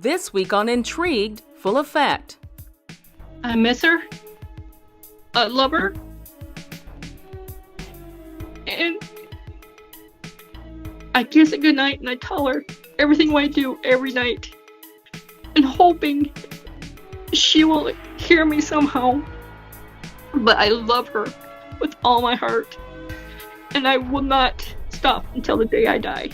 This week on Intrigued, full effect. I miss her. I love her. And I kiss her goodnight and I tell her everything I do every night. And hoping she will hear me somehow. But I love her with all my heart. And I will not stop until the day I die.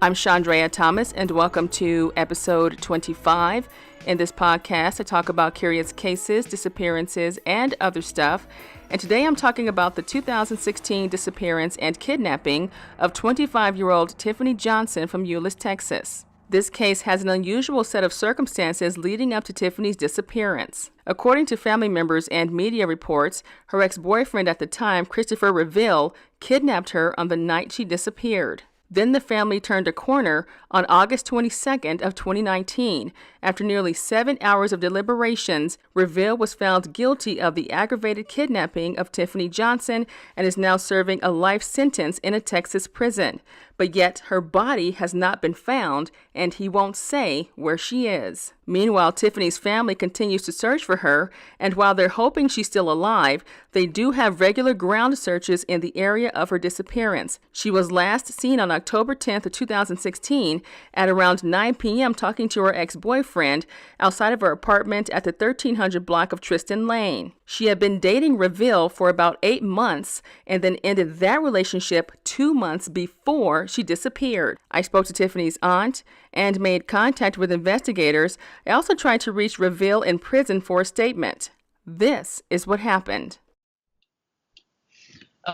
I'm Chandrea Thomas, and welcome to episode 25. In this podcast, I talk about curious cases, disappearances, and other stuff. And today I'm talking about the 2016 disappearance and kidnapping of 25-year-old Typhenie Johnson from Euless, Texas. This case has an unusual set of circumstances leading up to Typhenie's disappearance. According to family members and media reports, her ex-boyfriend at the time, Christopher Reville, kidnapped her on the night she disappeared. Then the family turned a corner on August 22nd of 2019. After nearly 7 hours of deliberations, Reville was found guilty of the aggravated kidnapping of Typhenie Johnson and is now serving a life sentence in a Texas prison. But yet her body has not been found, and he won't say where she is. Meanwhile, Typhenie's family continues to search for her, and while they're hoping she's still alive, they do have regular ground searches in the area of her disappearance. She was last seen on October 10th of 2016 at around 9 p.m. talking to her ex-boyfriend outside of her apartment at the 1300 block of Tristan Lane. She had been dating Reville for about 8 months and then ended that relationship 2 months before she disappeared. I spoke to Typhenie's aunt and made contact with investigators. I also tried to reach Reville in prison for a statement. This is what happened.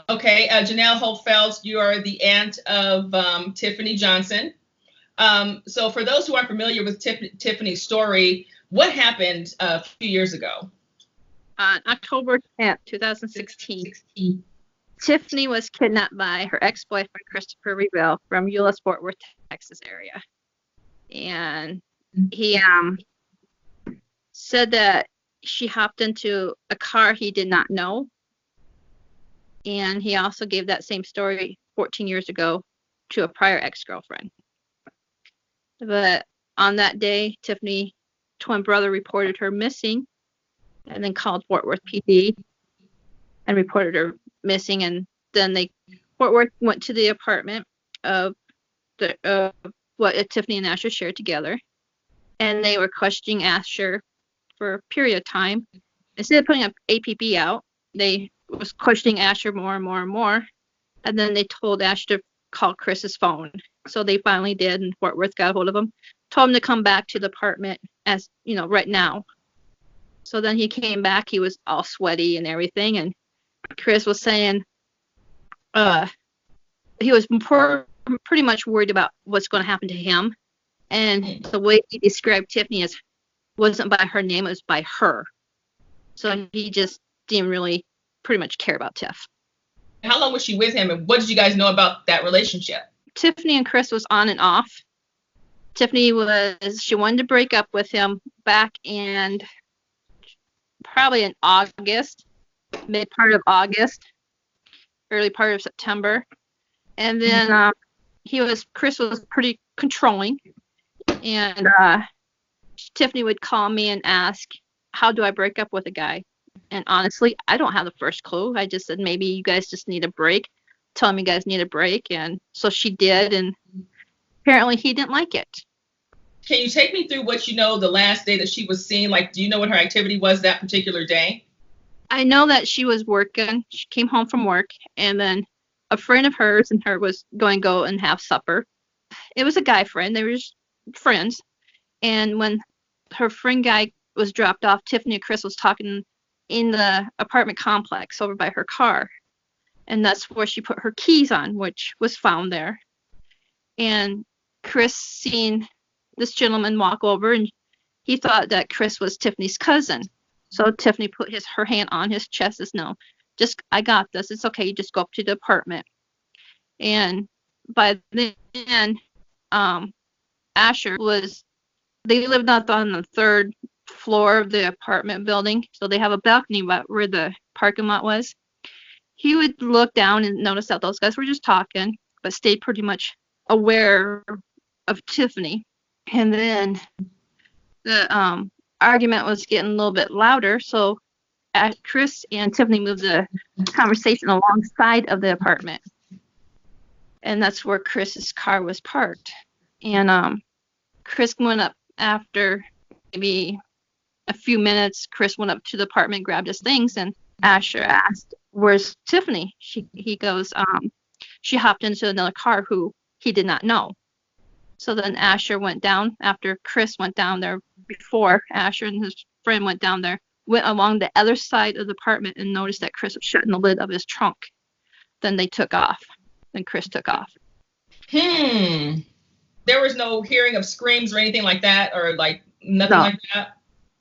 Okay, Janelle Holtfeld, you are the aunt of Typhenie Johnson. So for those who aren't familiar with Typhenie's story, what happened a few years ago? On October 10th, 2016, Typhenie was kidnapped by her ex-boyfriend, Christopher Reville, from Euless, Fort Worth, Texas area. And he said that she hopped into a car he did not know. And he also gave that same story 14 years ago to a prior ex-girlfriend. But on that day, Typhenie's twin brother reported her missing and then called Fort Worth PD and reported her missing. And then Fort Worth went to the apartment of what Typhenie and Asher shared together. And they were questioning Asher for a period of time. Instead of putting an APB out, they was questioning Asher more and more and more. And then they told Asher to call Chris's phone. So they finally did, and Fort Worth got a hold of him, told him to come back to the apartment right now. So then he came back, he was all sweaty and everything, and Chris was saying he was pretty much worried about what's going to happen to him. And the way he described Typhenie wasn't by her name, it was by her. So he just didn't really pretty much care about Tiff. How long was she with him, and what did you guys know about that relationship? Typhenie and Chris was on and off. Typhenie she wanted to break up with him back in probably in August, mid part of August, early part of September. And then Chris was pretty controlling. And Typhenie would call me and ask, how do I break up with a guy? And honestly, I don't have the first clue. I just said, maybe you guys just need a break. Tell him you guys need a break. And so she did. And apparently he didn't like it. Can you take me through what you know the last day that she was seen? Like, do you know what her activity was that particular day? I know that she was working. She came home from work. And then a friend of hers and her was going to go and have supper. It was a guy friend. They were just friends. And when her friend guy was dropped off, Typhenie and Chris was talking in the apartment complex over by her car. And that's where she put her keys on, which was found there. And Chris seen this gentleman walk over, and he thought that Chris was Typhenie's cousin. So Typhenie put her hand on his chest, says, no, I got this. It's okay. You just go up to the apartment. And by then, Asher they lived up on the third floor of the apartment building. So they have a balcony where the parking lot was. He would look down and notice that those guys were just talking, but stayed pretty much aware of Typhenie. And then the argument was getting a little bit louder, so Chris and Typhenie moved the conversation alongside of the apartment. And that's where Chris's car was parked. And Chris went up after maybe a few minutes. Chris went up to the apartment, grabbed his things, and Asher asked, "Where's Typhenie?" He goes, "She hopped into another car who he did not know." So then Asher went down after Chris went down there before Asher and his friend went down there, went along the other side of the apartment and noticed that Chris was shutting the lid of his trunk. Then they took off. Then Chris took off. There was no hearing of screams or anything like that, or like nothing like that?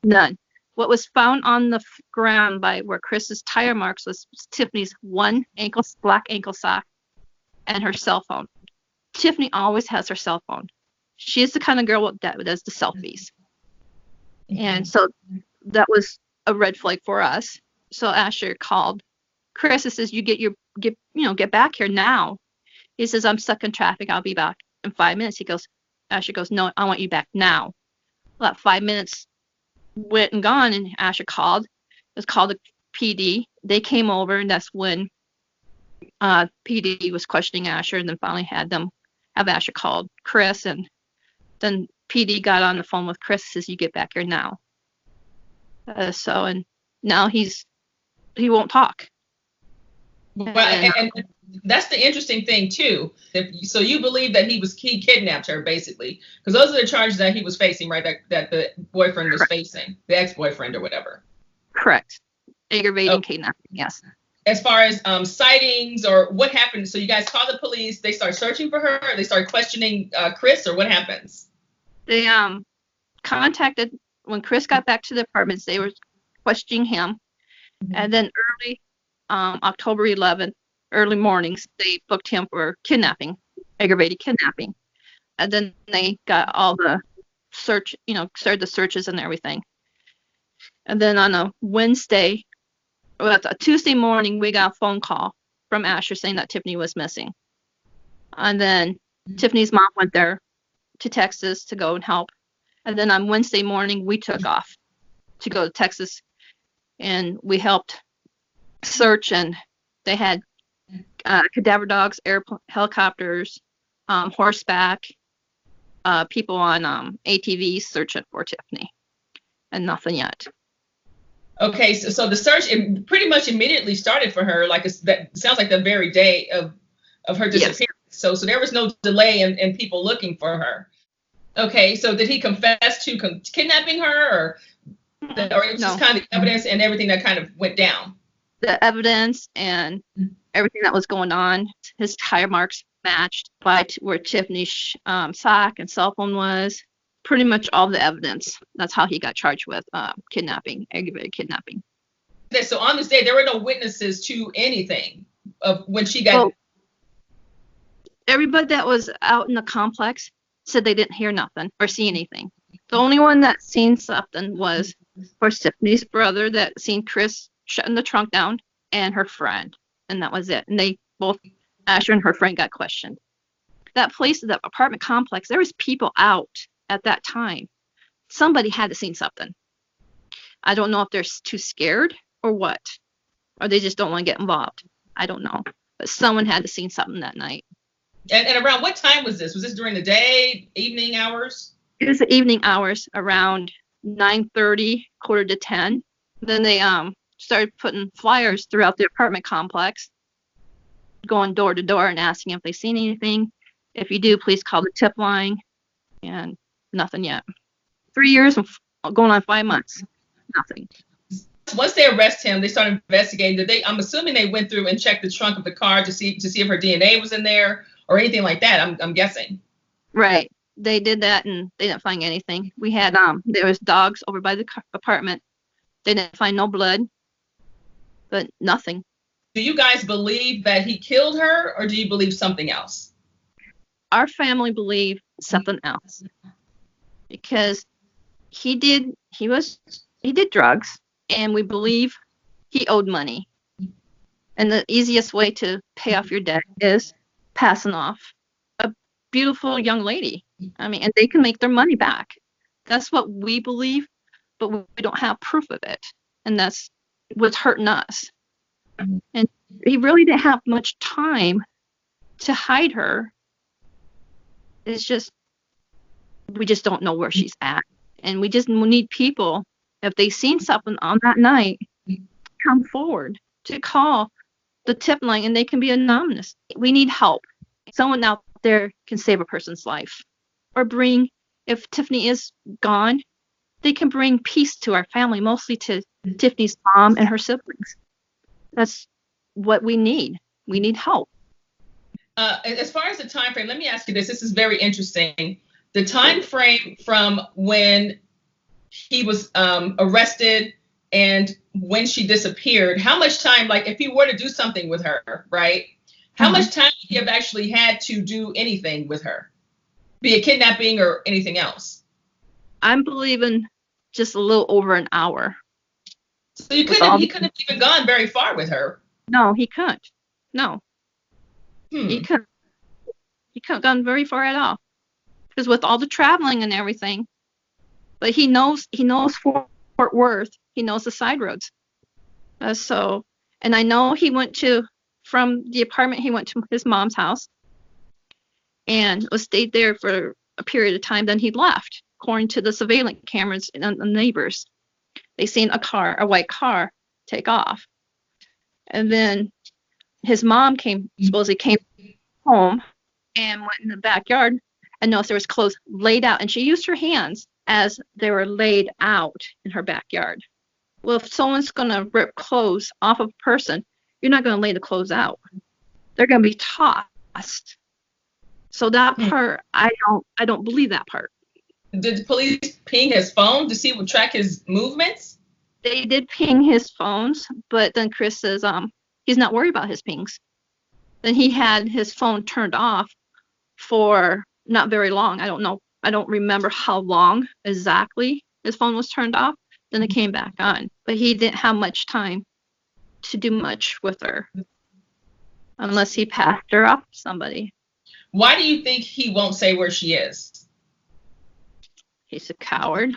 None. What was found on the ground by where Chris's tire marks was Typhenie's one black ankle sock and her cell phone. Typhenie always has her cell phone. She's the kind of girl that does the selfies. And so that was a red flag for us. So Asher called Chris and says, get back here now. He says, "I'm stuck in traffic. I'll be back in 5 minutes." Asher goes, "No, I want you back now." Well, that 5 minutes went and gone, and Asher called. It was called the PD. They came over, and that's when PD was questioning Asher, and then finally have Asher called Chris, and then PD got on the phone with Chris and says, "You get back here now." And now he won't talk. Well, and that's the interesting thing too. So you believe that he kidnapped her, basically, because those are the charges that he was facing, right? That the boyfriend was facing, the ex-boyfriend or whatever. Correct. Aggravating kidnapping. Yes. As far as sightings or what happened, so you guys call the police. They start searching for her. Or they start questioning Chris, or what happens? They contacted when Chris got back to the apartments. They were questioning him, and then early October 11th. Early mornings, they booked him for kidnapping, aggravated kidnapping. And then they got all the started the searches and everything. And then on a Tuesday morning, we got a phone call from Asher saying that Typhenie was missing. And then Tiffany's mom went there to Texas to go and help. And then on Wednesday morning, we took off to go to Texas, and we helped search, and they had cadaver dogs, helicopters, horseback, people on ATVs searching for Typhenie, and nothing yet. Okay, so the search pretty much immediately started for her. That sounds like the very day of her disappearance. Yes. So there was no delay in people looking for her. Okay, so did he confess to kidnapping her, or it was just kind of the evidence and everything that kind of went down? The evidence and everything that was going on, his tire marks matched by where Typhenie's sock and cell phone was. Pretty much all the evidence. That's how he got charged with kidnapping, aggravated kidnapping. So on this day, there were no witnesses to anything of when she got. Well, everybody that was out in the complex said they didn't hear nothing or see anything. The only one that seen something was, of course, Typhenie's brother that seen Chris shutting the trunk down, and her friend, and that was it. And they both, Asher and her friend, got questioned. That place, that apartment complex, there was people out at that time. Somebody had to seen something. I don't know if they're too scared or what, or they just don't want to get involved. I don't know, but someone had to seen something that night. And around what time was this? Was this during the day, evening hours? It was the evening hours, around 9:30, 9:45. Then they started putting flyers throughout the apartment complex, going door to door and asking if they've seen anything. If you do, please call the tip line. And nothing yet. 3 years, going on 5 months, nothing. Once they arrest him, they start investigating. I'm assuming they went through and checked the trunk of the car to see if her DNA was in there or anything like that. I'm guessing. Right. They did that, and they didn't find anything. We had there was dogs over by the apartment. They didn't find no blood, but nothing. Do you guys believe that he killed her, or do you believe something else? Our family believed something else, because he did drugs, and we believe he owed money. And the easiest way to pay off your debt is passing off a beautiful young lady. I mean, and they can make their money back. That's what we believe, but we don't have proof of it. And that's what's hurting us. And he really didn't have much time to hide her. It's just, we just don't know where she's at. And we just need people, if they seen something on that night, come forward to call the tip line, and they can be anonymous. We need help. Someone out there can save a person's life, or bring, if Typhenie is gone, they can bring peace to our family, mostly to Tiffany's mom and her siblings. That's what we need. We need help. As far as the time frame, let me ask you this. This is very interesting. The time frame from when he was arrested and when she disappeared, how much time, like if he were to do something with her, right? How much time would he have actually had to do anything with her? Be it kidnapping or anything else? I'm believing just a little over an hour. So he couldn't have even gone very far with her. No, he couldn't. No. He couldn't have gone very far at all. Because with all the traveling and everything, but he knows Fort Worth. He knows the side roads. And I know he went from the apartment, he went to his mom's house and stayed there for a period of time. Then he left, according to the surveillance cameras and the neighbors. They seen a white car take off. And then his mom supposedly came home and went in the backyard and noticed there was clothes laid out. And she used her hands as they were laid out in her backyard. Well, if someone's going to rip clothes off of a person, you're not going to lay the clothes out. They're going to be tossed. So that part, I don't believe that part. Did the police ping his phone to track his movements? They did ping his phones, but then Chris says he's not worried about his pings. Then he had his phone turned off for not very long. I don't know. I don't remember how long exactly his phone was turned off. Then it came back on. But he didn't have much time to do much with her unless he passed her off to somebody. Why do you think he won't say where she is? He's a coward.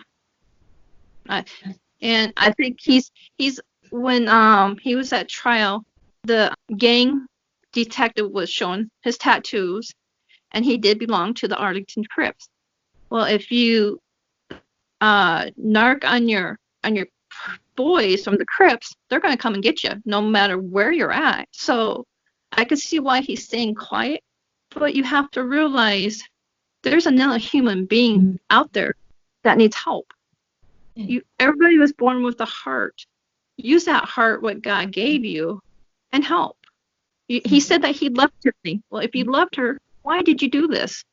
And I think he's when he was at trial, the gang detective was showing his tattoos, and he did belong to the Arlington Crips. Well, if you narc on your boys from the Crips, they're going to come and get you no matter where you're at. So I can see why he's staying quiet, but you have to realize there's another human being out there that needs help. Everybody was born with a heart. Use that heart, what God gave you, and help. He said that he loved Typhenie. Well, if you loved her, why did you do this?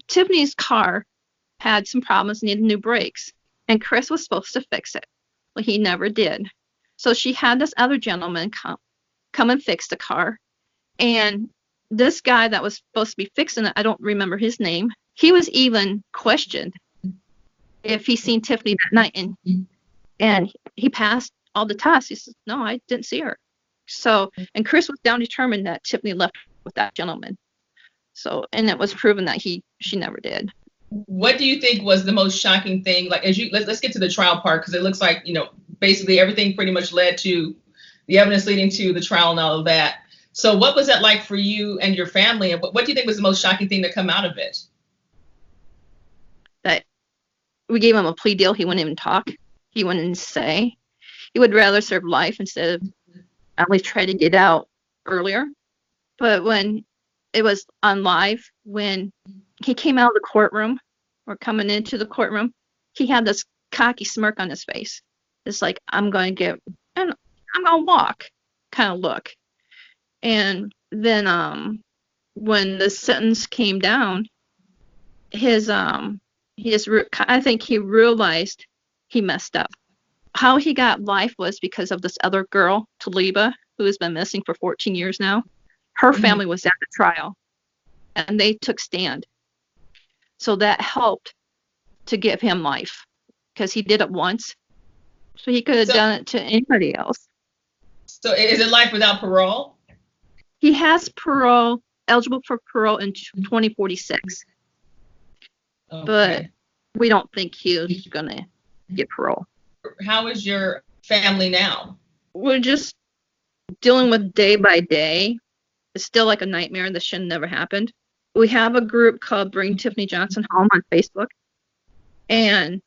Tiffany's car had some problems, needed new brakes, and Chris was supposed to fix it. Well, he never did. So she had this other gentleman come and fix the car. And this guy that was supposed to be fixing it, I don't remember his name, he was even questioned if he seen Typhenie that night. And he passed all the tests. He said, no, I didn't see her. So, and Chris was down determined that Typhenie left with that gentleman. So, and it was proven that she never did. What do you think was the most shocking thing? Like, let's get to the trial part, because it looks like, basically everything pretty much led to the evidence leading to the trial and all of that. So what was that like for you and your family? And what do you think was the most shocking thing to come out of it? That we gave him a plea deal. He wouldn't even talk. He wouldn't say. He would rather serve life instead of at least try to get out earlier. But when it was on live, when he came out of the courtroom or coming into the courtroom, he had this cocky smirk on his face. It's like, I'm going to walk kind of look. And then when the sentence came down, I think he realized he messed up. How he got life was because of this other girl, Taliba, who has been missing for 14 years now. Her family was at the trial, and they took stand. So that helped to give him life, because he did it once. So he could have done it to anybody else. So is it life without parole? He has parole, eligible for parole in 2046. Okay. But we don't think he was going to get parole. How is your family now? We're just dealing with day by day. It's still like a nightmare. This should never happened. We have a group called Bring Typhenie Johnson Home on Facebook. And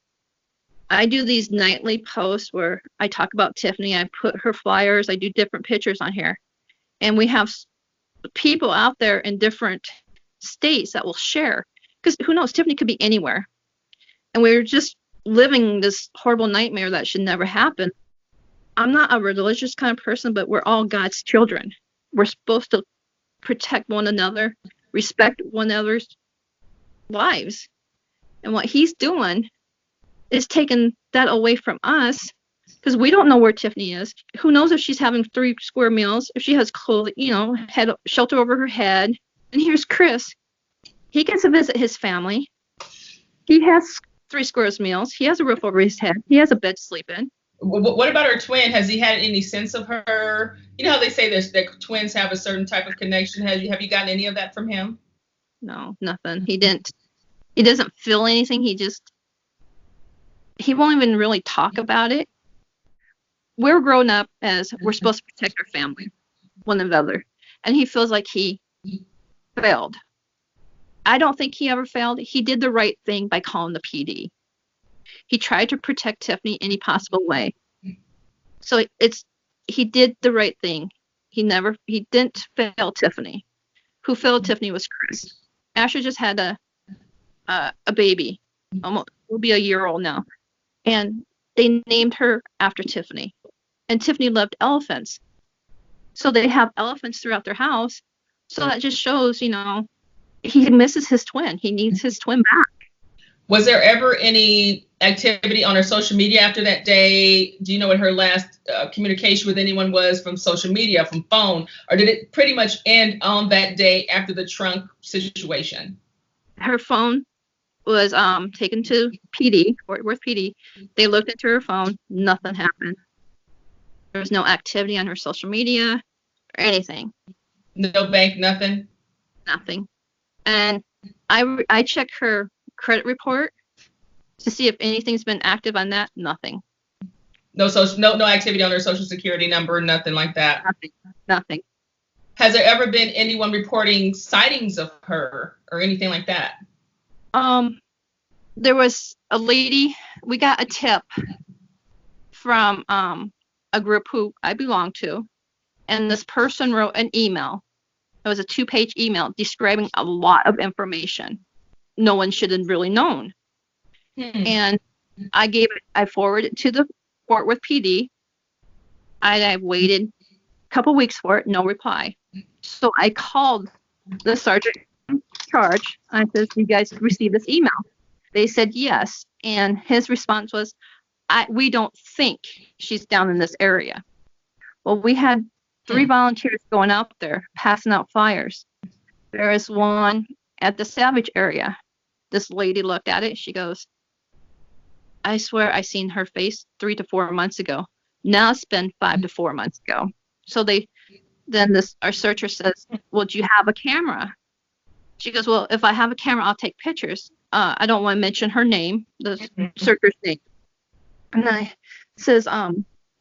I do these nightly posts where I talk about Typhenie. I put her flyers. I do different pictures on here. And we have people out there in different states that will share. Because who knows, Typhenie could be anywhere. And we're just living this horrible nightmare that should never happen. I'm not a religious kind of person, but we're all God's children. We're supposed to protect one another, respect one another's lives. And what he's doing is taking that away from us, because we don't know where Typhenie is. Who knows if she's having 3 square meals, if she has clothing, head shelter over her head. And here's Chris. He gets to visit his family. He has 3 square meals. He has a roof over his head. He has a bed to sleep in. What about her twin? Has he had any sense of her? You know how they say that twins have a certain type of connection. Have you gotten any of that from him? No, nothing. He doesn't feel anything. He won't even really talk about it. We're grown up as we're supposed to protect our family, one another. And he feels like he failed. I don't think he ever failed. He did the right thing by calling the PD. He tried to protect Typhenie any possible way. So he did the right thing. He didn't fail Typhenie. Who failed Typhenie was Chris. Asher just had a baby. Almost will be a year old now. And they named her after Typhenie. And Typhenie loved elephants. So they have elephants throughout their house. So that just shows, he misses his twin. He needs his twin back. Was there ever any activity on her social media after that day? Do you know what her last communication with anyone was from social media, from phone? Or did it pretty much end on that day after the trunk situation? Her phone was taken to PD, Fort Worth PD. They looked into her phone. Nothing happened. There was no activity on her social media or anything. No bank, nothing? Nothing. And I checked her credit report to see if anything's been active on that. Nothing. No activity on her social security number, nothing like that. Nothing. Has there ever been anyone reporting sightings of her or anything like that? There was a lady. We got a tip from a group who I belong to, and this person wrote an email. It was a 2-page email describing a lot of information no one should have really known. And I forwarded it to the Fort Worth PD. I waited a couple weeks for it, no reply. So I called the sergeant in charge. I said, "You guys received this email?" They said yes. And his response was, "We don't think she's down in this area." Well, we had 3 volunteers going out there passing out flyers. There is one at the Savage area. This lady looked at it. She goes, "I swear I seen her face 3 to 4 months ago. Now it's been 5 to 4 months ago." So our searcher says, "Well, do you have a camera?" She goes, "Well, if I have a camera, I'll take pictures." I don't want to mention her name, the searcher's name. And I says,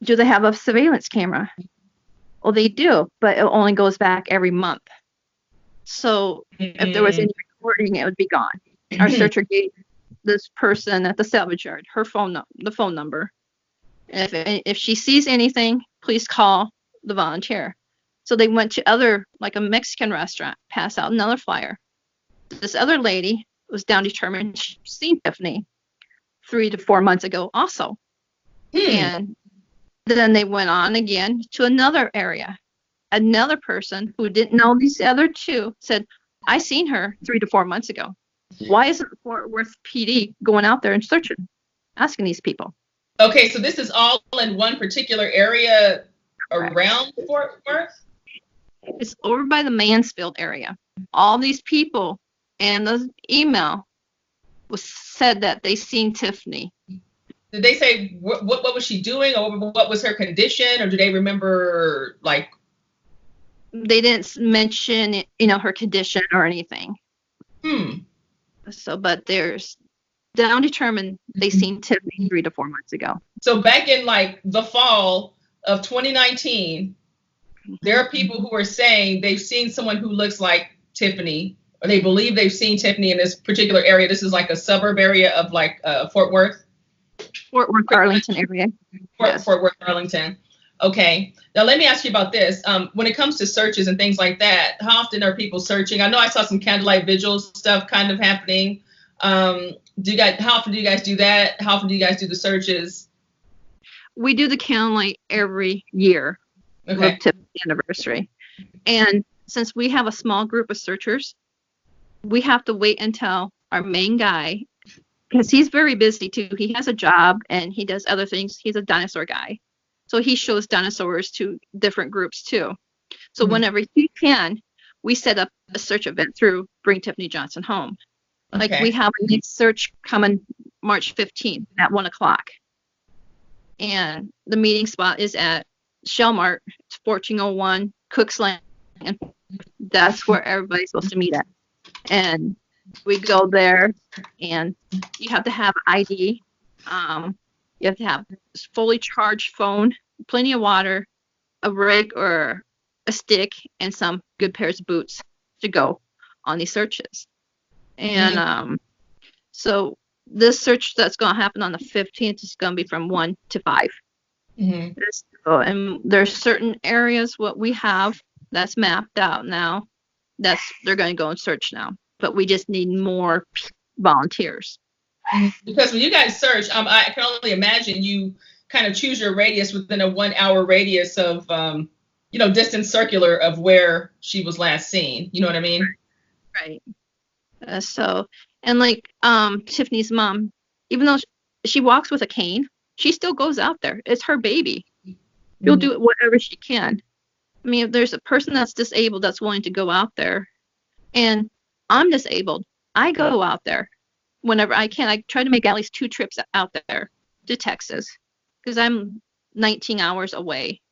"Do they have a surveillance camera?" Well, they do, but it only goes back every month. So if there was any recording, it would be gone. Our searcher gave this person at the salvage yard the phone number. If she sees anything, please call the volunteer. So they went to like a Mexican restaurant, passed out another flyer. This other lady was determined she'd seen Typhenie 3 to 4 months ago also. And then they went on again to another area. Another person who didn't know these other 2 said, "I seen her 3 to 4 months ago." Why isn't Fort Worth PD going out there and searching, asking these people? Okay, so this is all in one particular area around Fort Worth? It's over by the Mansfield area. All these people and the email said that they seen Typhenie. Did they say what was she doing, or what was her condition, or do they remember, like? They didn't mention, her condition or anything. Hmm. So, but there's down determined they seen Typhenie 3 to 4 months ago. So back in like the fall of 2019, there are people who are saying they've seen someone who looks like Typhenie, or they believe they've seen Typhenie in this particular area. This is like a suburb area of like Fort Worth. Fort Worth, Arlington area. Yes. Fort Worth, Arlington. Okay. Now let me ask you about this. When it comes to searches and things like that, how often are people searching? I know I saw some candlelight vigil stuff kind of happening. How often do you guys do that? How often do you guys do the searches? We do the candlelight every year. Okay. With Typhenie anniversary. And since we have a small group of searchers, we have to wait until our main guy, because he's very busy too. He has a job and he does other things. He's a dinosaur guy. So he shows dinosaurs to different groups too. So whenever he can, we set up a search event through Bring Typhenie Johnson Home. Like we have a next search coming March 15th at 1:00. And the meeting spot is at Shellmart. It's 1401 Cooks Lane. And that's where everybody's supposed to meet at. And we go there, and you have to have ID. You have to have a fully charged phone, plenty of water, a rig or a stick, and some good pairs of boots to go on these searches. And so this search that's going to happen on the 15th is going to be from 1 to 5. And there's certain areas what we have that's mapped out now. They're going to go and search now, but we just need more volunteers. Because when you guys search, I can only imagine you kind of choose your radius within a 1 hour radius of, distance circular of where she was last seen. You know what I mean? Right. And like Typhenie's mom, even though she walks with a cane, she still goes out there. It's her baby. She'll do it whatever she can. I mean, if there's a person that's disabled that's willing to go out there, and I'm disabled, I go out there whenever I can. I try to make at least 2 trips out there to Texas because I'm 19 hours away.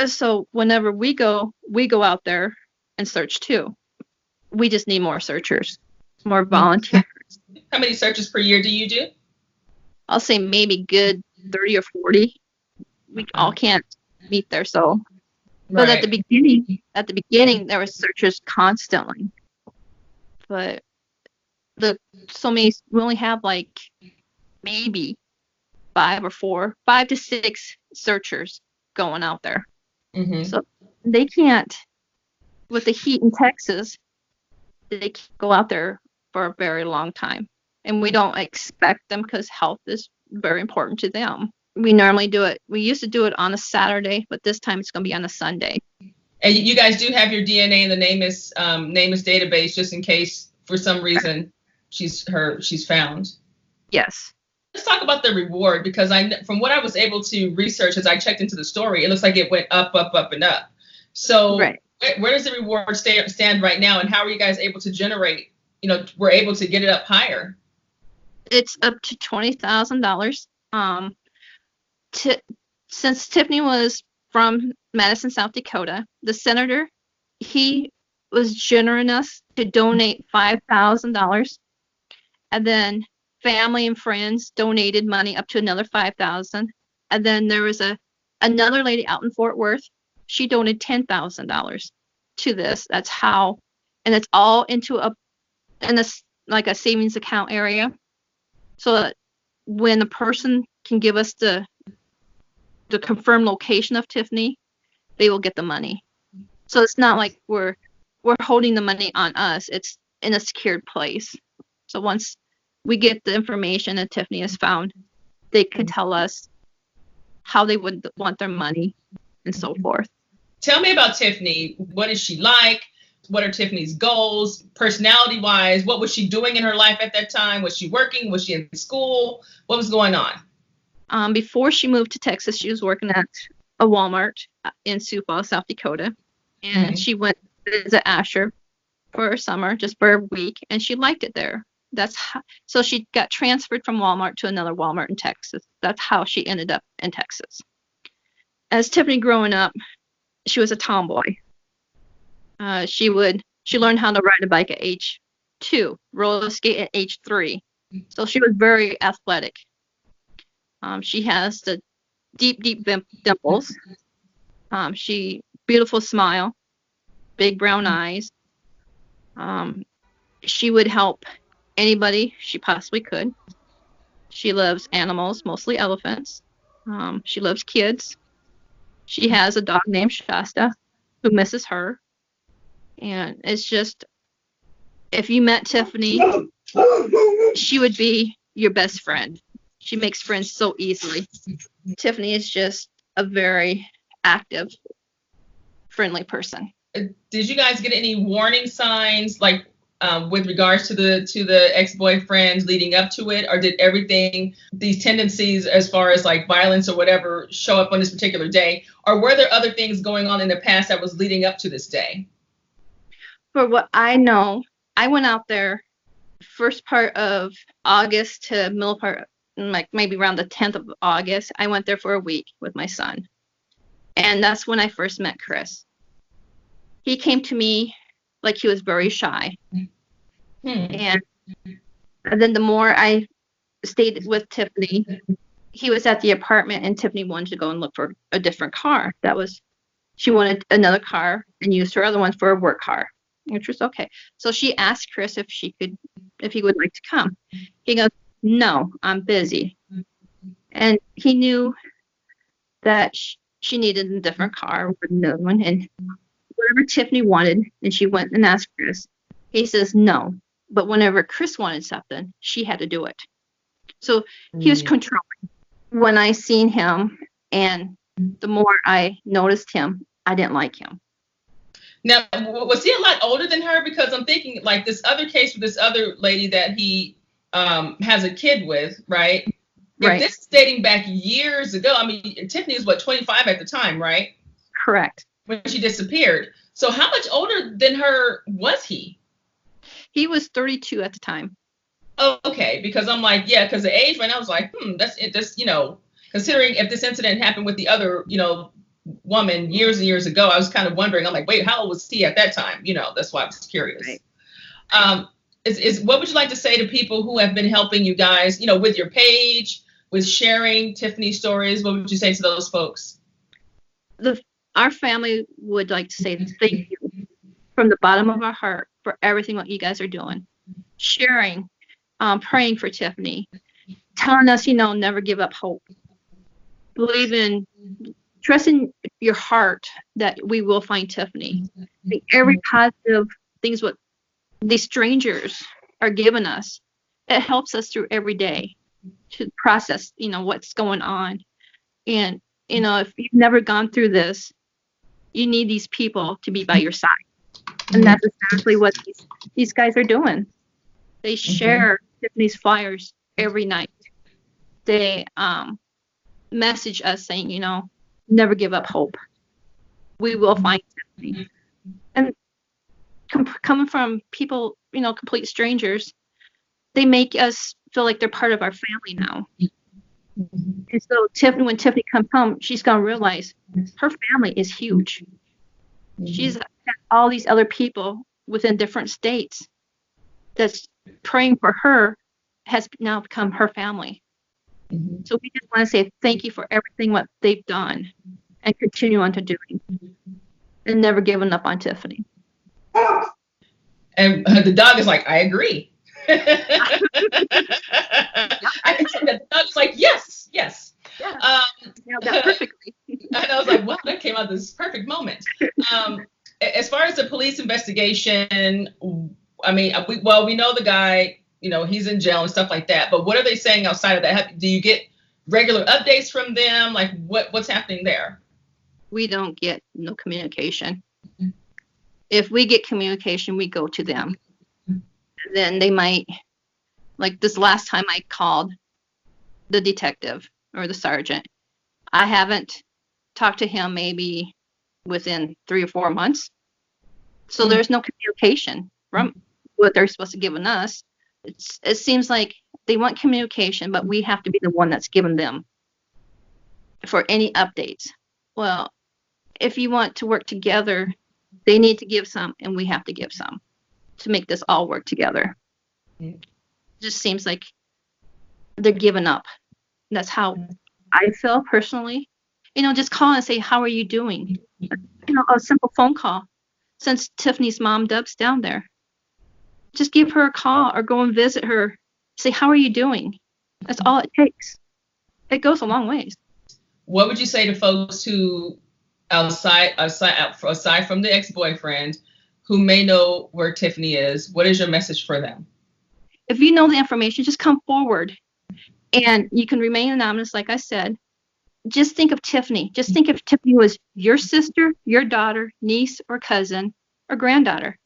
So whenever we go out there and search too. We just need more searchers, more volunteers. How many searches per year do you do? I'll say maybe good 30 or 40. We all can't meet there, so. But at the beginning, there was searchers constantly. But we only have like maybe 5 to 6 searchers going out there. So they can't, with the heat in Texas, they can't go out there for a very long time. And we don't expect them because health is very important to them. We normally do it. We used to do it on a Saturday, but this time it's going to be on a Sunday. And you guys do have your DNA in the NamUs database just in case for some reason she's found. Yes. Let's talk about the reward, because from what I was able to research as I checked into the story, it looks like it went up, up, up, and up. So where does the reward stand right now, and how are you guys able to generate? We're able to get it up higher. It's up to $20,000. Since Typhenie was from Madison, South Dakota, the senator, he was generous enough to donate $5,000, and then family and friends donated money up to another $5,000, and then there was another lady out in Fort Worth. She donated $10,000 to this. That's how, and it's all into a savings account area, so that when the person can give us the confirmed location of Typhenie, they will get the money. So it's not like we're holding the money on us. It's in a secured place. So once we get the information that Typhenie is found, they can tell us how they would want their money and so forth. Tell me about Typhenie. What is she like? What are Typhenie's goals, personality-wise? What was she doing in her life at that time? Was she working? Was she in school? What was going on? Before she moved to Texas, she was working at a Walmart in Sioux Falls, South Dakota. And she went to visit Asher for a summer, just for a week, and she liked it there. So she got transferred from Walmart to another Walmart in Texas. That's how she ended up in Texas. As Typhenie growing up, she was a tomboy. She learned how to ride a bike at age 2, roller skate at age 3. So she was very athletic. She has the deep dimples. She beautiful smile, big brown eyes. She would help anybody she possibly could. She loves animals, mostly elephants. She loves kids. She has a dog named Shasta who misses her. And it's just, if you met Typhenie, she would be your best friend. She makes friends so easily. Typhenie is just a very active, friendly person. Did you guys get any warning signs, like with regards to the ex-boyfriends leading up to it, or did everything, these tendencies as far as like violence or whatever, show up on this particular day, or were there other things going on in the past that was leading up to this day? For what I know, I went out there first part of August to middle part, like maybe around the 10th of August. I went there for a week with my son, and that's when I first met Chris. He came to me like he was very shy. And then the more I stayed with Typhenie, he was at the apartment, and Typhenie wanted to go and look for a different car. She wanted another car and used her other one for a work car, which was okay. So she asked Chris if he would like to come. He goes, "No, I'm busy." And he knew that she needed a different car or another one, and whatever Typhenie wanted, and she went and asked Chris. He says no, but whenever Chris wanted something, she had to do it. So he was controlling. When I seen him, and the more I noticed him, I didn't like him. Now, was he a lot older than her? Because I'm thinking like this other case with this other lady that he has a kid with, right? Right. If this is dating back years ago, I mean, Typhenie was 25 at the time, right? Correct. When she disappeared. So how much older than her was he? He was 32 at the time. Oh, okay, because I'm like, yeah, because the age when I was like, that's considering if this incident happened with the other, woman years and years ago, I was kind of wondering, I'm like, wait, how old was he at that time? That's why I was curious. Right. What would you like to say to people who have been helping you guys, with your page, with sharing Typhenie stories? What would you say to those folks? Our family would like to say thank you from the bottom of our heart for everything what you guys are doing, sharing, praying for Typhenie, telling us, never give up hope, trust in your heart that we will find Typhenie. Every positive things what these strangers are giving us, it helps us through every day to process, what's going on. And, if you've never gone through this, you need these people to be by your side. And that's exactly what these guys are doing. They share Typhenie's flyers every night. They message us saying, never give up hope. We will find Typhenie. And coming from people, complete strangers, they make us feel like they're part of our family now. And so when Typhenie comes home, she's going to realize her family is huge. She's got all these other people within different states that's praying for her, has now become her family. So we just want to say thank you for everything what they've done and continue on to doing, and never giving up on Typhenie. And the dog is like, I agree. I can say that the dog's like, yes. Yeah, that perfectly. And I was like, wow, that came out this perfect moment. As far as the police investigation, I mean, we know the guy, he's in jail and stuff like that. But what are they saying outside of that? Do you get regular updates from them? Like what's happening there? We don't get no communication. If we get communication, we go to them. Then they might, like this last time I called the detective or the sergeant. I haven't talked to him maybe within 3 or 4 months. So there's no communication from what they're supposed to give us. It seems like they want communication, but we have to be the one that's giving them for any updates. Well, if you want to work together, they need to give some, and we have to give some to make this all work together. It just seems like they're giving up. That's how I feel personally. Just call and say, how are you doing? A simple phone call. Since Typhenie's mom, Deb's, down there, just give her a call or go and visit her. Say, how are you doing? That's all it takes. It goes a long ways. What would you say to folks who, aside from the ex-boyfriend, who may know where Typhenie is? What is your message for them? If you know the information, just come forward. And you can remain anonymous, like I said. Just think of Typhenie. Just think if Typhenie was your sister, your daughter, niece, or cousin, or granddaughter.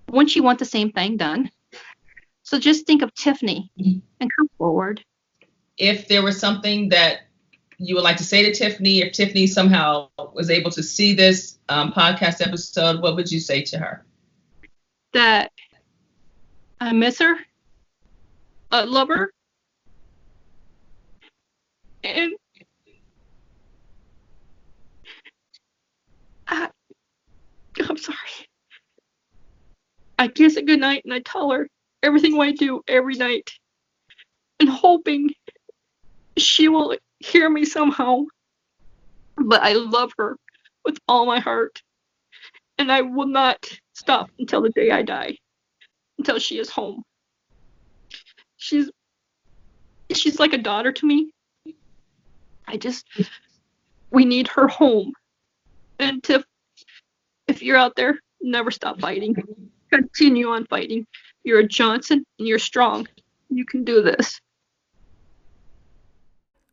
Wouldn't you want the same thing done? So just think of Typhenie and come forward. If there was something that you would like to say to Typhenie, if Typhenie somehow was able to see this podcast episode, what would you say to her? That I miss her. I love her. And I'm sorry. I kiss her goodnight and I tell her everything I do every night, and hoping she will hear me somehow. But I love her with all my heart, and I will not stop until the day I die, until she is home. She's like a daughter to me. We need her home. And if you're out there, never stop fighting. Continue on fighting. You're a Johnson and you're strong. You can do this.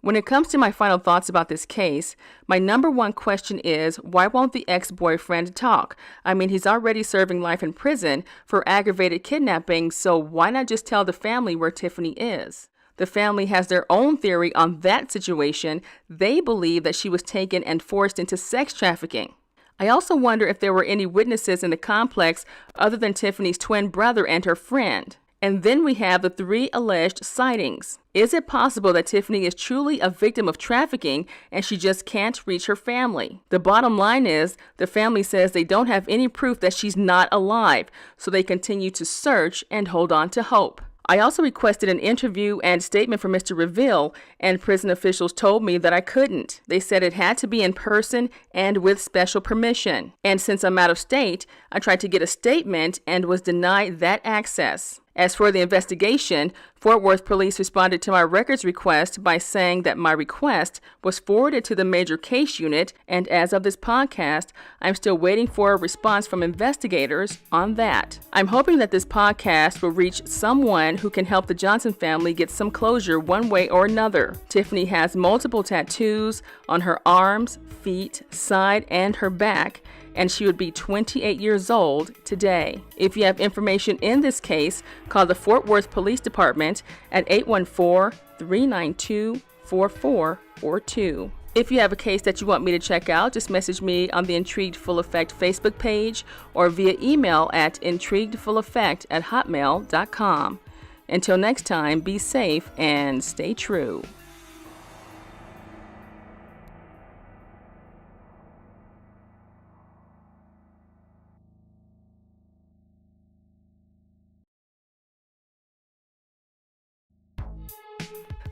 When it comes to my final thoughts about this case, my number one question is, why won't the ex-boyfriend talk? I mean, he's already serving life in prison for aggravated kidnapping, so why not just tell the family where Typhenie is? The family has their own theory on that situation. They believe that she was taken and forced into sex trafficking. I also wonder if there were any witnesses in the complex other than Typhenie's twin brother and her friend. And then we have the 3 alleged sightings. Is it possible that Typhenie is truly a victim of trafficking and she just can't reach her family? The bottom line is, the family says they don't have any proof that she's not alive, so they continue to search and hold on to hope. I also requested an interview and statement from Mr. Reveal, and prison officials told me that I couldn't. They said it had to be in person and with special permission. And since I'm out of state, I tried to get a statement and was denied that access. As for the investigation, Fort Worth police responded to my records request by saying that my request was forwarded to the major case unit, and as of this podcast, I'm still waiting for a response from investigators on that. I'm hoping that this podcast will reach someone who can help the Johnson family get some closure one way or another. Typhenie has multiple tattoos on her arms, feet, side, and her back, and she would be 28 years old today. If you have information in this case, call the Fort Worth Police Department at 814-392-4442. If you have a case that you want me to check out, just message me on the Intrigued Full Effect Facebook page or via email at intriguedfulleffect@hotmail.com. Until next time, be safe and stay true.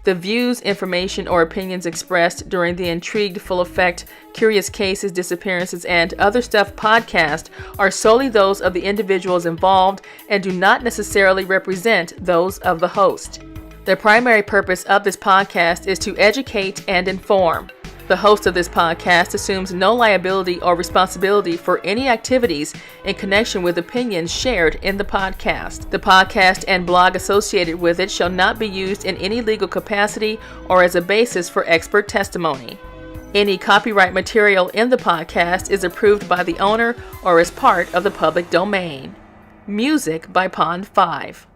The views, information, or opinions expressed during the Intrigued Full Effect, Curious Cases, Disappearances, and Other Stuff podcast are solely those of the individuals involved and do not necessarily represent those of the host. The primary purpose of this podcast is to educate and inform. The host of this podcast assumes no liability or responsibility for any activities in connection with opinions shared in the podcast. The podcast and blog associated with it shall not be used in any legal capacity or as a basis for expert testimony. Any copyright material in the podcast is approved by the owner or is part of the public domain. Music by Pond 5.